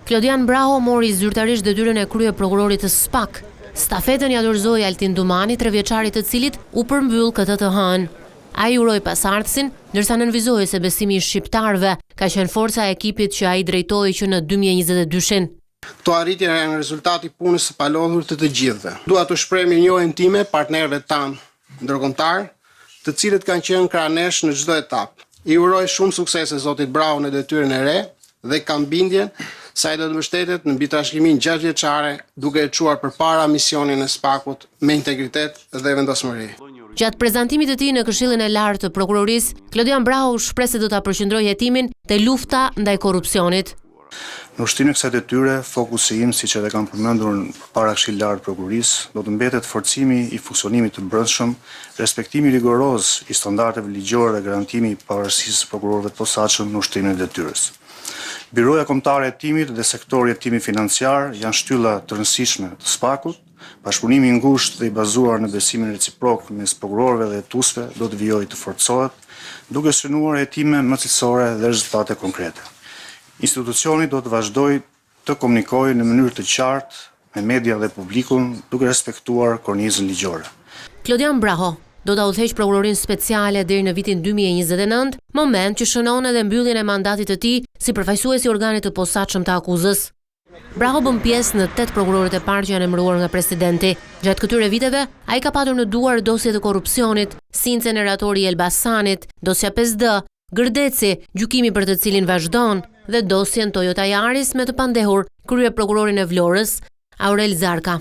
Klodian Braho mori zyrtarisht detyrën e krye prokurorit të SPAK. Stafetën ja dorëzoi Altin Dumani, 3 vjeçarit të cilit u përmbyll këtë të hënë. Ai uroi pasardhësin, ndërsa nënvizoi se besimi i shqiptarëve ka qenë forca e ekipit që ai drejtoi që në 2022-shin. Këto arritje janë rezultati punës së palodhur të gjithëve. Dua të shpreh mirënjohjen time partnerëve tanë ndërkombëtar, të cilët kanë qenë krah nesh në çdo etapë. I uroj shumë suksese zotit Braho në detyrën e re dhe kam bindjen se ai do të mbështetet në mbi trashëgiminë 6 vjeçare, duke e çuar përpara misionin e SPAK-ut me integritet dhe vendosmëri. Gjatë prezantimit të tij në Këshillin e Lartë të Prokurorisë, Klodian Braho shpreh se do ta përqendrojë hetimin te lufta ndaj korrupsionit. Në ushtrimin e kësaj detyre, fokusi im, siç edhe kam përmendur para Këshillit Lartë të Prokurorisë, do të mbetet forcimi i funksionimit të brendshëm, respektimi rigoroz i standardeve ligjore dhe garantimi i pavarësisë së prokurorëve të posaçëm në ushtrimin e detyrës. Biroja Kombëtare e Hetimit dhe sektori i hetimit financiar janë shtylla të rëndësishme të SPAK-ut. Bashkëpunimi i ngushtë dhe i bazuar në besimin reciprok mes prokurorëve dhe hetuesve do të vijojë të forcohet, duke synuar hetime më cilësore dhe rezultate konkrete. Institucioni do të vazhdojë të komunikojë në mënyrë të qartë me media dhe publikun, duke respektuar kornizën ligjore. Klodian Braho do ta udhëheq prokurorinë speciale deri në vitin 2029, moment që shënon edhe mbylljen e mandatit të tij si përfaqësues i organit të posaçëm të akuzës. Braho bën pjesë në 8 prokurorët e parë që janë emëruar nga presidenti. Gjatë këtyre viteve, ai ka patur në duar dosje të korrupsionit, si inceneratori i Elbasanit, dosja 5D, Gërdeci, gjykimi për të cilin vazhdon, dhe dosjen Toyota Yaris me të pandehur krye prokurorin e Vlorës, Aurel Zarka.